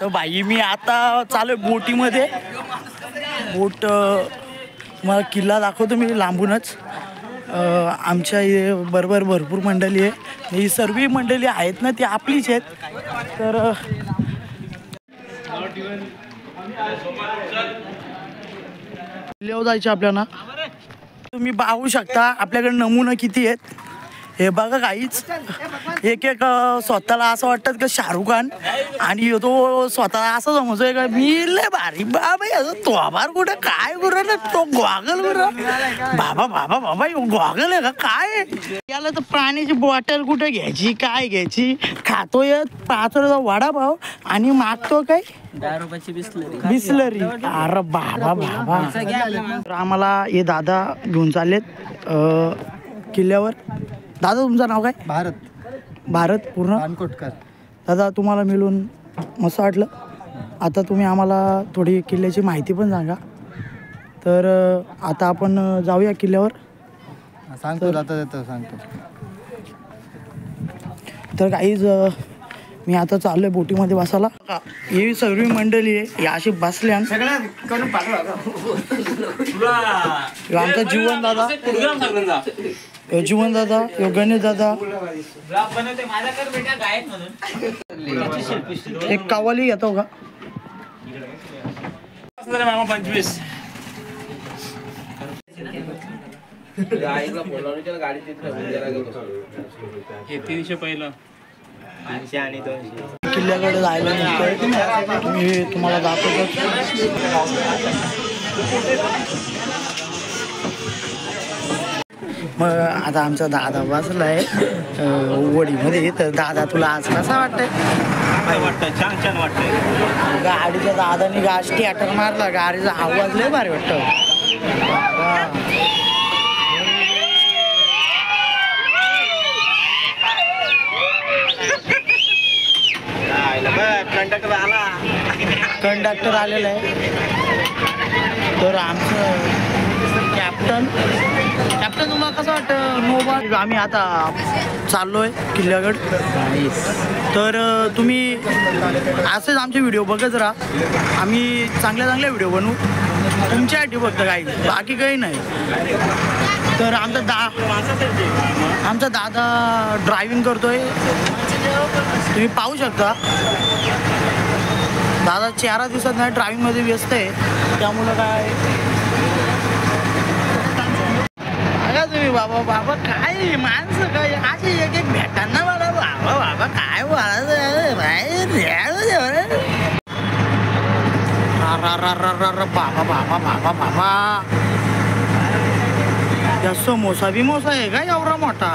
तर बाई मी आता चालू आहे बोटीमध्ये. बोट तुम्हाला किल्ला दाखवतो मी लांबूनच. आमच्या बरोबर भरपूर मंडळी आहे. ही सर्व मंडळी आहेत ना ती आपलीच आहेत. तर किल्ल्यावर जायचे आपल्याला. तुम्ही पाहू शकता आपल्याकडे नमुना किती आहेत. हे बघा काहीच एक एक स्वतःला असं वाटतं का शाहरुख खान आणि तो स्वतःला असं समजतोय का मी लय भारी बाबा. तो आभार कुठं काय करू ना तो गॉगल कुठं बाबा बाबा बाबा गॉगल आहे का काय. याला तर पाण्याची बॉटल कुठं घ्यायची काय घ्यायची. खातोय 5 रुपयाचा वडापाव आणि मागतो काय 10 रुपयाची बिस्लरी. अरे बाबा बाबा. तर आम्हाला हे दादा घेऊन चाललेत किल्ल्यावर. दादा तुमचं नाव काय. भारत पूर्ण मानकोटकर. दादा तुम्हाला मिळून मस्त वाटलं. आता तुम्ही आम्हाला थोडी किल्ल्याची माहिती पण सांगा. तर आता आपण जाऊया किल्ल्यावर. सांगतो सांगतो. तर काहीच मी आता चाललो आहे बोटीमध्ये बसायला. ही सर्व मंडळी आहे या अशी बसल्या. आमचा जीवन दादा जीवन दादा गणेश दादा एक कावाली येतो का. 25 300 पहिलं 300 आणि 200. किल्ल्याकडे जायला निघतोय. तुम्हाला दाखवतो. मग आता आमचा दादा बसलाय वडीमध्ये. तर दादा तुला आज कसा वाटतंय. छान वाटतंय. गाडीच्या दादाने गाडी अटर मारला. गाडीचा आवाज लय भारी वाटतं. कंडक्टर आलेला आहे. तर आमचं कॅप्टन तुम्हाला कसं वाटतं मोबाईल. आम्ही आता चाललोय किल्ल्याकडे. तर तुम्ही असेच आमचे व्हिडिओ बघत राहा. आम्ही चांगल्या व्हिडिओ बनवू तुमच्यासाठी फक्त काही बाकी काही नाही. तर आमचा दादा ड्रायव्हिंग करतोय. तुम्ही पाहू शकता दादा 4 दिवसात नाही ड्रायव्हिंगमध्ये व्यस्त आहे. त्यामुळं काय बघा तुम्ही बाबा बाबा काय माणसं काय असे एक भेटांना मला बाबा बाबा काय बोलायचं बाबा बाबा बाबा बाबा. या समोसा बिमोसा आहे का एवढा मोठा.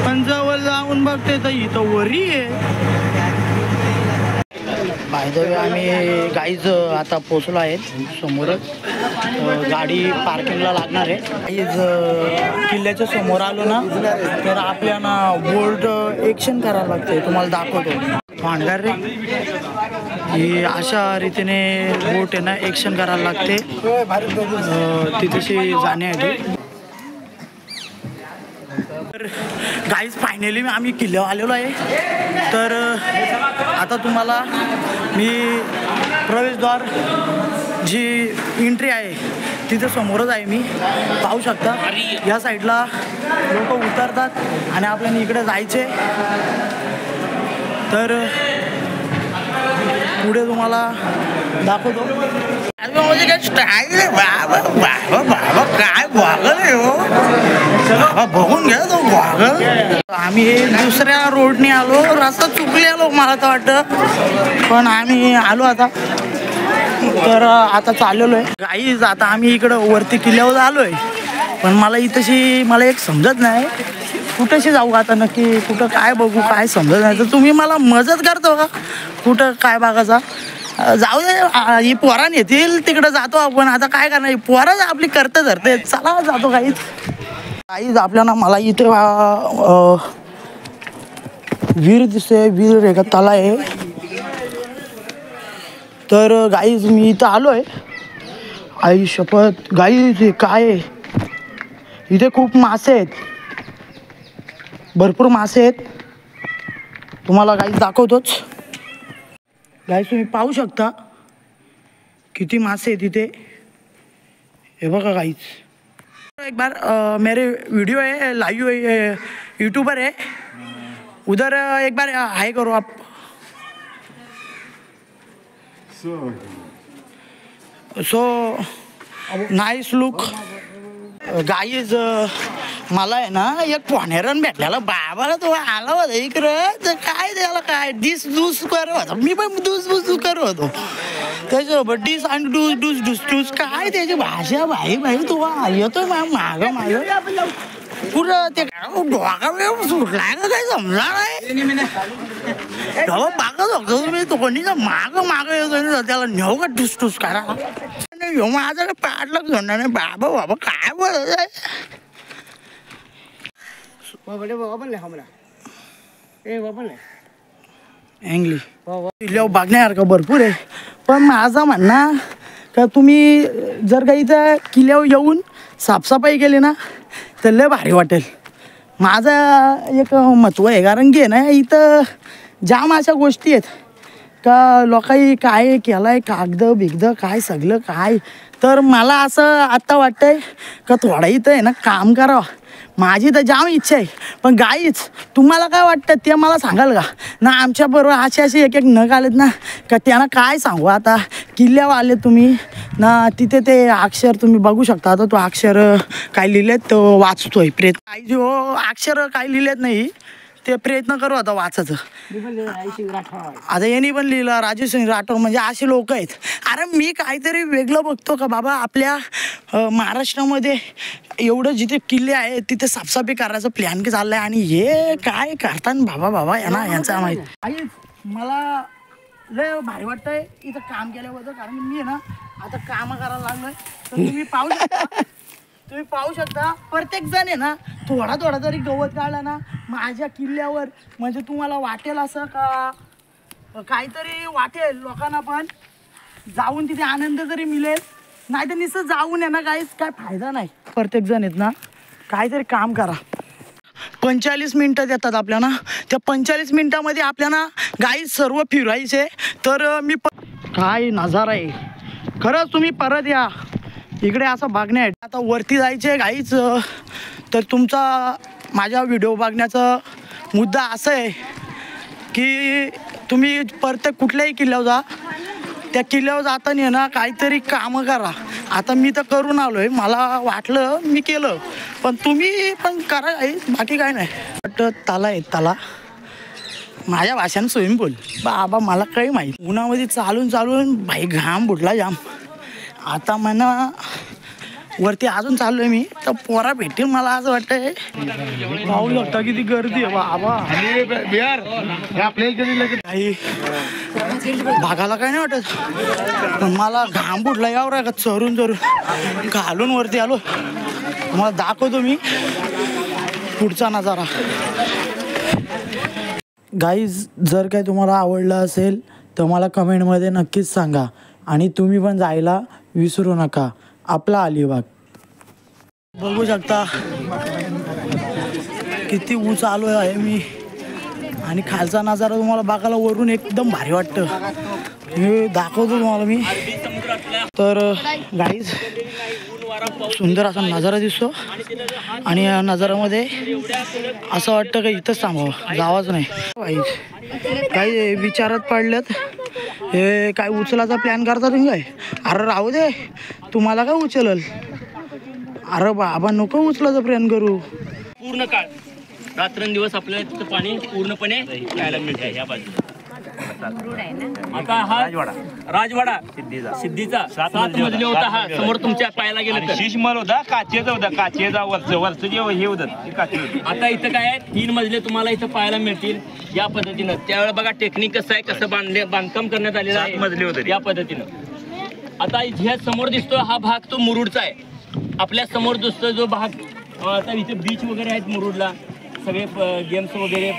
पण जवळ जाऊन बघते तर इथं वरी आहे. बाय द वे आम्ही गाईज आता पोचलो आहे. समोरच गाडी पार्किंगला लागणार आहे. गाईज किल्ल्याच्या समोर आलो ना तर आपल्याला बोर्ड एक्शन करायला लागते. तुम्हाला दाखवतो. भांडार रे ही अशा रीतीने बोट आहे ना एक्शन करायला लागते तिथेशी जाण्यासाठी. तर गाईज फायनली आम्ही किल्ल्यावर आलेलो आहे. तर आता तुम्हाला मी प्रवेशद्वार जी एंट्री आहे तिथे समोरच आहे. मी पाहू शकता या साईडला लोक उतरतात आणि आपल्याला इकडे जायचे. तर पुढे तुम्हाला दाखवतो. म्हणजे काय स्टाईल आहे बाबा बाबा बाबा काय वागल आहे हो बाबा. बघून घ्या तो वागल. आम्ही दुसऱ्या रोडने आलो. रस्ता चुकलेलो मला तर वाटतं. पण आम्ही आलो आता. तर आता चाललेलो आहे गाईज. आता आम्ही इकडं वरती किल्ल्यावर आलो आहे. पण मला मला एक समजत नाही कुठेशी जाऊ आता नक्की. कुठं काय बघू काय समजत नाही. तर तुम्ही मला मदत करतो का कुठं काय बघायचा. जाऊ दे ही पोरान येतील तिकडं जातो आपण. आता काय करणार पोरं आपली करते धरते. चला जातो काहीच आपल्याला. मला इथे वीर दिसते. वीर आहे का तला आहे. तर गाईज मी इथं आलो आहे. आई शपथ गाईज काय आहे इथे खूप मासे आहेत. भरपूर मासे आहेत. तुम्हाला गाईज दाखवतोच. गाईस तुम्ही पाहू शकता किती मासे आहे तिथे. हे बघा गाईस. एक बार मेरे वीडियो है लाइव है यूट्यूबर है उधर एक बार हाई करो आप. So nice look guys. मला आहे ना एक पोहणेरण भेटलेला बाबाला तो आला होता इकडं तर काय त्याला काय डिस डूस करत होता. मी पण डूस करत होतो त्याच्यासोबत डिस आणि डूस काय त्याची भाषा भाई तो येतो माग पुरं ते डोका सुटलाय का काही समजा नाही. बघत होतो तुम्ही तो कोणीचा माग येतो त्याला नेऊ का डूस करा माझा काय पाठला सोडणार नाही. बाबा काय बोलत आहे. इंग्लिश किल्ल्यावर बघण्यासारखं भरपूर आहे. पण माझं म्हणणं का तुम्ही जर का इथं किल्ल्यावर येऊन साफसफाई केली ना तर लय भारी वाटेल. माझं एक महत्त्व आहे कारण की ना इथं जाम अशा गोष्टी आहेत का लोकांनी काय केलं आहे कागद बिगद काय सगळं काय. तर मला असं आत्ता वाटतंय का थोडा इथं आहे ना काम करावं. माझी तर जाम इच्छा आहे. पण गाईच तुम्हाला काय वाटतं ते मला सांगाल का ना. आमच्याबरोबर असे एक नग आलेत ना का त्यांना काय सांगू. आता किल्ल्यावर आले तुम्ही ना तिथे ते अक्षर तुम्ही बघू शकता. आता तो अक्षर काय लिहिलेत तो वाचतोय प्रयत्न काही जो अक्षर काय लिहिलेत नाही ते प्रयत्न करू आता वाचायचं. आता यांनी पण लिहिलं राजेश सिंग राठोड म्हणजे असे लोक आहेत. अरे मी काहीतरी वेगळं बघतो का बाबा आपल्या महाराष्ट्रामध्ये एवढं जिथे किल्ले आहेत तिथे साफसफाई करायचं प्लॅन की चाललाय आणि हे काय करतात बाबा यांचा माहीत. मला लय भारी वाटतंय इथं काम केल्याबद्दल कारण मी ना आता काम करायला लागलोय. तर तुम्ही पाहू शकता प्रत्येक जण आहे ना थोडा तरी गवत काढला ना माझ्या किल्ल्यावर म्हणजे तुम्हाला वाटेल असं का काहीतरी वाटेल लोकांना पण जाऊन तिथे आनंद तरी मिळेल. नाही तर नुसतं जाऊन आहे ना काहीच काय फायदा नाही. प्रत्येक जण आहेत ना काहीतरी काम करा. 45 मिनटं देतात आपल्याला. त्या 45 मिनटामध्ये आपल्याला गाई सर्व फिरायचे. तर मी काय नजारा आहे खरंच. तुम्ही परत या इकडे असं बघण्यात. आता वरती जायचे गाईच. तर तुमचा माझ्या व्हिडिओ बघण्याचा मुद्दा असं आहे की तुम्ही प्रत्येक कुठल्याही किल्ल्यावर जा. त्या किल्ल्यावर जाताना ना काहीतरी कामं करा. आता मी तर करून आलो आहे. मला वाटलं मी केलं पण तुम्ही पण करा बाकी काय नाही. बट ताला आहे ताला माझ्या भाषेनं स्विमिंग पूल बाबा मला काही माहीत. उन्हामध्ये चालून भाई घाम बुडला जाम. आता म्हणा वरती अजून चाललो आहे मी तर पोरा भेटेल मला असं वाटतंय. पाहू शकता किती गर्दी आहे बाबा. काही भागाला काय नाही वाटत पण मला घाम बुडला यावर आहे का चरून घालून वरती आलो. मला दाखवतो मी पुढचा नजारा. गाईज जर काय तुम्हाला आवडलं असेल तर मला कमेंटमध्ये नक्कीच सांगा आणि तुम्ही पण जायला विसरू नका. आपला अलिबाग बघू शकता किती उंच आलो आहे मी आणि खालचा नजारा तुम्हाला बघायला वरून एकदम भारी वाटतं. हे दाखवतो तुम्हाला मी. तर गाईज सुंदर असा नजारा दिसतो आणि या नजारामध्ये असं वाटतं का इथंच थांबावं जावाच नाही. गाईज काही विचारात पडल्यात हे काय उचलाचा प्लॅन करता तुम्ही काय. अरे राहू दे तुम्हाला काय उचलल. अरे बाबा नको उचलाचा प्लॅन करू. पूर्ण काळ रात्रंदिवस आपल्याला तिथं पाणी पूर्णपणे प्यायला मिळते या बाजूला. आता हा राजवाडा सिद्धीचा 7 मजली होता. हा समोर तुमच्या पायाला गेलं शिशमल होता काचेचा होता. काचेचा वरचं जे हे होतं ते काचे. आता इथं काय आहे 3 मजले तुम्हाला इथं पाहायला मिळतील या पद्धतीनं. त्यावेळेला बघा टेक्निक कसं आहे कसं बांधकाम करण्यात आलेलं आहे. 7 मजले होते या पद्धतीनं. आता ह्या समोर दिसतो हा भाग तो मुरुडचा आहे. आपल्या समोर दिसतो जो भाग आता इथे बीच वगैरे आहेत मुरुडला. सगळे गेम्स वगैरे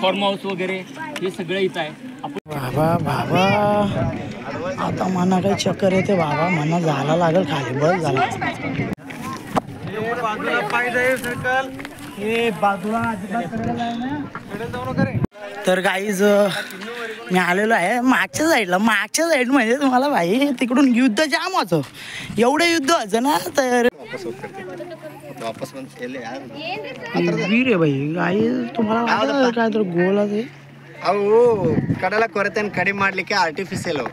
फार्म हाऊस वगैरे हे सगळं इथं आहे. बाबा आता मना काही चक्कर येते बाबा. मना झाला लागेल खाली बस झाला. तर गाईज मी आलेलो आहे मागच्या साईडला. मागच्या साईड म्हणजे तुम्हाला भाई तिकडून युद्ध जाम होतं. एवढं युद्ध व्हायचं ना तर वीर आहे भाई. काही तुम्हाला वाटतं काय तर गोल आहे ಅವು ಕಡಲ ಕೊರತೆ ಕಡಿಮೆ ಮಾಡ್ಲಿಕ್ಕೆ ಆರ್ಟಿಫಿಷಿಯಲ್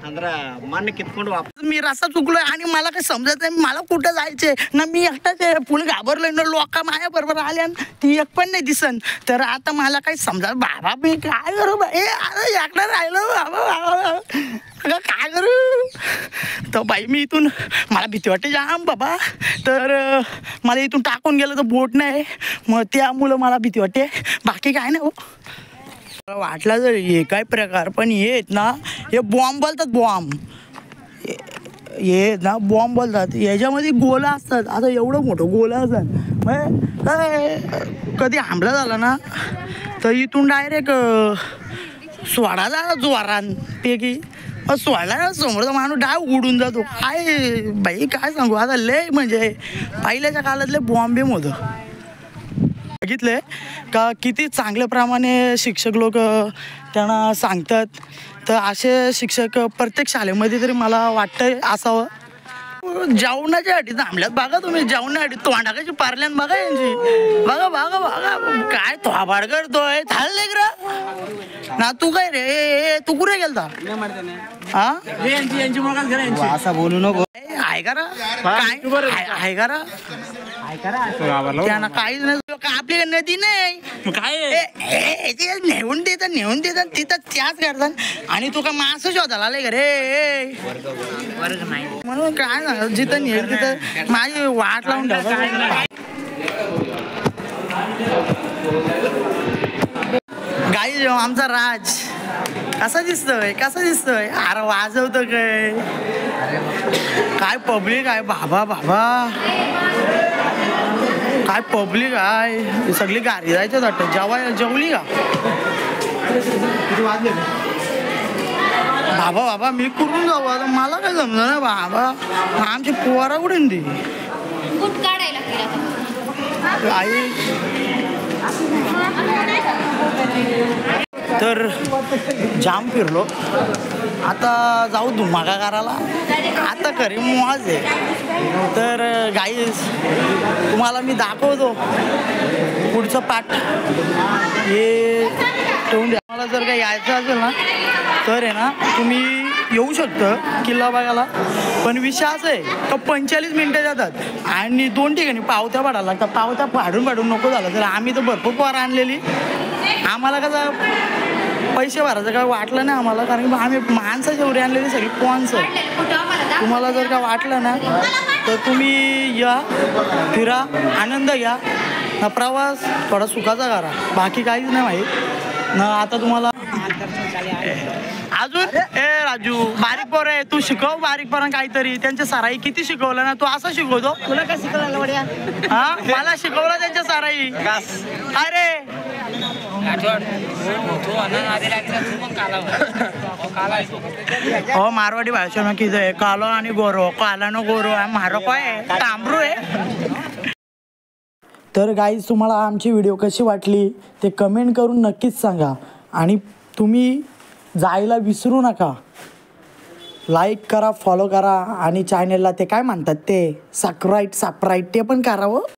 ಅಂದ್ರ ಮಣ್ಣು ಕಿತ್ಕೊಂಡು ವಾಪಸ್. मी रस्ता चुकलोय आणि मला काही समजत नाही मला कुठं जायचंय ना. मी एकटाच आहे. पुढे घाबरलोय ना. लोक माझ्या बरोबर आले आणि ती एक पण नाही दिसन. तर आता मला काही समजा बाबा मी काय करू बाई. अरे एकटा राहिलो बाबा. अगं काय करू. तर बाई मी इथून मला भीती वाटते जाम बाबा. तर मला इथून टाकून गेलं तर बोट नाही. मग त्यामुळं मला भीती वाटते. बाकी काय नाही हो. वाटला जर हे काय प्रकार पण हे आहेत ना हे बॉम्ब बोलतात. बॉम्ब हे ना बॉम्ब बोलतात. याच्यामध्ये गोला असतात. आता एवढं मोठं गोला असतात मग काय कधी हमला झाला ना तर इथून डायरेक्ट सोडायला जोरान पैकी सोडला ना समोरचा माणूस डाव उडून जातो. काय बाई काय सांगू. आता लय म्हणजे पहिल्याच्या काळातले बॉम्ब बिम होतं. बघितले का किती चांगल्या प्रमाणे शिक्षक लोक त्यांना सांगतात. तर असे शिक्षक प्रत्येक शाळेमध्ये तरी मला वाटतं असावं. जेवणाच्या अटी थांबल्यात बघा तुम्ही. जेवणासाठी तोंडाकाची पारल्यान बघा यांची. बघा बघा बघा काय थोबाड करतोय. थांबले का ना तू काय रे. तू कुठे गेलता हा असं बोलू नको. आहे का आहे का त्यांना काहीच नाही. आपली नदी नाही काय नेऊन देतात तिथं त्याच करतात. आणि तू का मास शोधायला आले का रे. म्हणून काय सांग जिथं नेल तिथं माझी वाट लावून ठेवतात. गाई आमचा राज कसा दिसतोय अरे वाजवतो काय पब्लिक आहे बाबा काय पब्लिक आहे. सगळी गाडी जायचं वाटतं. जेवली का बाबा मी करून जाऊ. आता मला काय समजा ना बाबा. आमची पोरा कुठे ती आई. तर जाम फिरलो. आता जाऊ धुमाका करायला. आता खरी मौज आहे. तर गाईज तुम्हाला मी दाखवतो पुढचं पाठ हे ठेवून द्या. मला जर काही यायचं असेल ना तर आहे ना तुम्ही येऊ शकतं किल्ला बघायला. पण विषय असं आहे का 45 मिनिटं जातात आणि 2 ठिकाणी पावत्या पाडायला लागतात. पावत्या पाडून नको झालं तर आम्ही तर भरपूर पोरं आणलेली. आम्हाला कसं पैसे भरायचं काय वाटलं नाही आम्हाला. कारण की आम्ही माणसं जेवढी आणलेली सगळी पोहांचं. तुम्हाला जर का वाटलं ना तर तुम्ही या फिरा आनंद घ्या. प्रवास थोडा सुखाचा करा. बाकी काहीच नाही माहीत ना. आता तुम्हाला अजून राजू बारीक पोर आहे. तू शिकव बारीक पोरांना काहीतरी. त्यांच्या सराई किती शिकवलं ना. तू असं शिकवतो. तुला काय शिकवलं वड्या. हा मला शिकवलं त्यांच्या सराई. अरे हो मारवाडी भाषा में किती आहे. कालो आणि गोरो काला न गोरो मारो काय तांबरू आहे. तर गाईज तुम्हाला आमची व्हिडिओ कशी वाटली ते कमेंट करून नक्कीच सांगा. आणि तुम्ही जायला विसरू नका. लाईक करा फॉलो करा आणि चॅनलला ते काय म्हणतात ते सबस्क्राईब ते पण करावं.